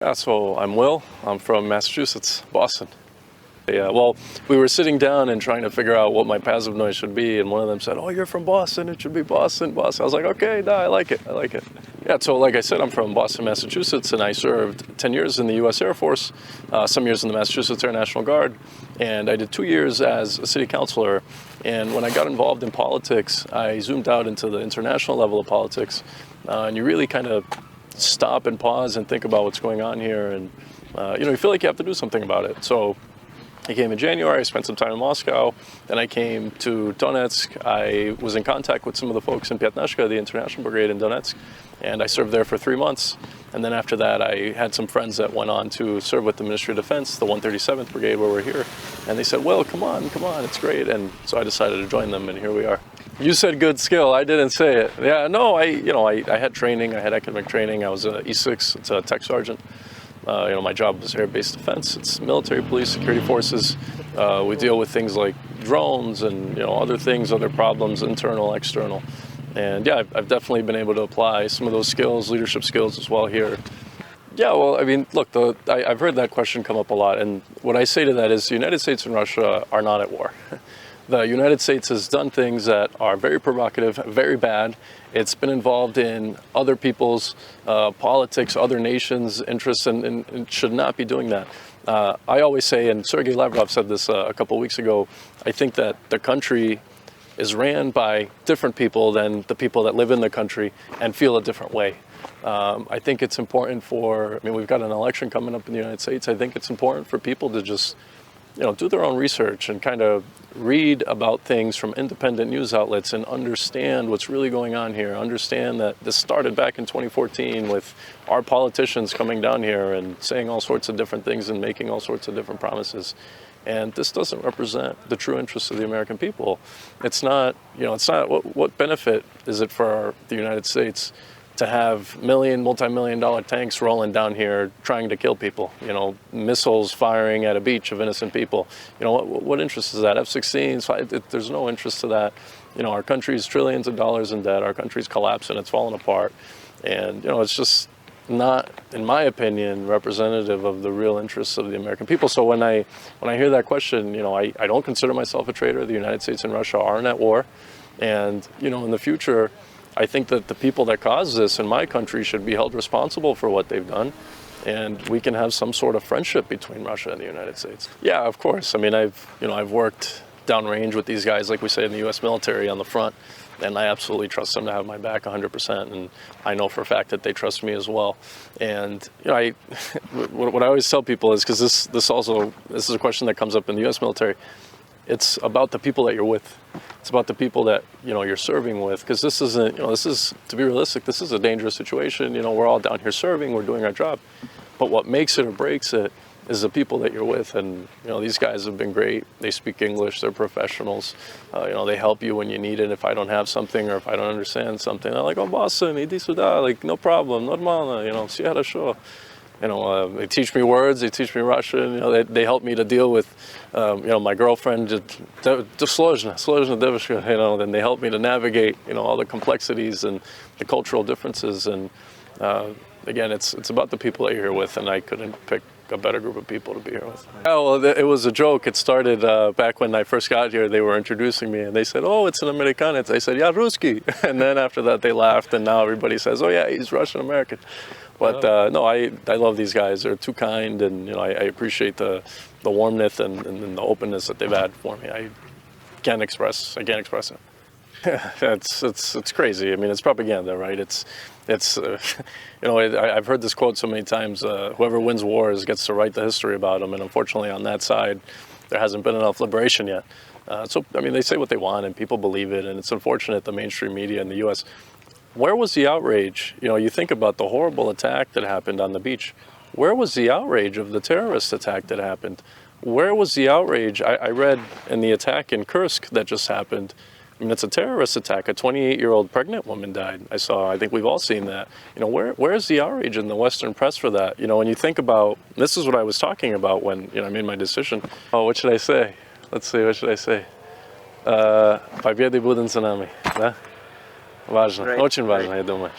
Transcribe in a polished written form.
Yeah, so I'm Will. I'm from Massachusets, Boston. Yeah, well, we were sitting down and trying to figure out what my passive noise should be, and one of them said, "Oh, you're from Boston. It should be Boston, Boston." I was like, "Okay, no, I like it. I like it." Yeah, so like I said, I'm from Boston, Massachusetts, and I served 10 years in the U.S. Air Force, some years in the Massachusetts Air National Guard, and I did 2 years as a city councilor. And when I got involved in politics, I zoomed out into the international level of politics, and you really kind of stop and pause and think about what's going on here, and you feel like you have to do something about it. So I came in January, I spent some time in Moscow, then I came to Donetsk. I was in contact with some of the folks in Piatnashka, the International Brigade in Donetsk, and I served there for 3 months. And then after that, I had some friends that went on to serve with the Ministry of Defense, the 137th Brigade, where we're here. And they said, "Well, come on, it's great." And so I decided to join them, and here we are. You said good skill. I didn't say it. Yeah, no, I had training. I had academic training. I was an E6. It's a tech sergeant. My job was air-based defense. It's military, police, security forces. We deal with things like drones and other things, other problems, internal, external. And yeah, I've definitely been able to apply some of those skills, leadership skills as well here. Yeah, well, I mean, look, I've heard that question come up a lot, and what I say to that is the United States and Russia are not at war. The United States has done things that are very provocative, very bad. It's been involved in other people's politics, other nations' interests, and should not be doing that. I always say, and Sergei Lavrov said this a couple weeks ago, I think that the country is ran by different people than the people that live in the country and feel a different way. I think it's important we've got an election coming up in the United States. I think it's important for people to just do their own research and kind of read about things from independent news outlets and understand what's really going on here. Understand that this started back in 2014 with our politicians coming down here and saying all sorts of different things and making all sorts of different promises. And this doesn't represent the true interests of the American people. It's not, what benefit is it for the United States to have multi-million-dollar tanks rolling down here trying to kill people, missiles firing at a beach of innocent people. What interest is that? F-16s, there's no interest to that. Our country's trillions of dollars in debt, our country's collapsing, it's falling apart. And, it's just not, in my opinion, representative of the real interests of the American people. So when I hear that question, I don't consider myself a traitor. The United States and Russia aren't at war. And, in the future, I think that the people that caused this in my country should be held responsible for what they've done, and we can have some sort of friendship between Russia and the United States. Yeah, of course. I mean, I've worked downrange with these guys, like we say in the U.S. military, on the front, and I absolutely trust them to have my back 100%, and I know for a fact that they trust me as well. And what I always tell people is, because this is a question that comes up in the U.S. military. It's about the people that you're with. It's about the people that you're serving with, because this isn't, to be realistic, this is a dangerous situation. We're all down here serving, we're doing our job, but what makes it or breaks it is the people that you're with. And these guys have been great. They speak English, they're professionals. They help you when you need it. If I don't have something or if I don't understand something, they're like, "Oh, Boston, iди сюда," like, no problem, нормально, все хорошо. They teach me words, they teach me Russian, they help me to deal with, my girlfriend, сложно девушка, then they help me to navigate, all the complexities and the cultural differences. And again, it's about the people that you're here with, and I couldn't pick a better group of people to be here with. Oh, well, it was a joke. It started back when I first got here. They were introducing me, and they said, "Oh, it's an Americanец." I said, "Yeah, Ruski." And then after that, they laughed, and now everybody says, "Oh, yeah, he's Russian American." But no, I love these guys. They're too kind, and I appreciate the warmth and the openness that they've had for me. I can't express it. It's crazy. I mean, it's propaganda, right? I've heard this quote so many times. Whoever wins wars gets to write the history about them, and unfortunately, on that side, there hasn't been enough liberation yet. So I mean, they say what they want, and people believe it, and it's unfortunate the mainstream media in the U.S. Where was the outrage? You think about the horrible attack that happened on the beach. Where was the outrage of the terrorist attack that happened? Where was the outrage? I read in the attack in Kursk that just happened. I mean, it's a terrorist attack. A 28-year-old pregnant woman died. I think we've all seen that. Where's the outrage in the Western press for that? When you think about, this is what I was talking about when, I made my decision. Oh, what should I say? Let's see, what should I say? Победы будут за нами, да? Важно, очень важно, я думаю.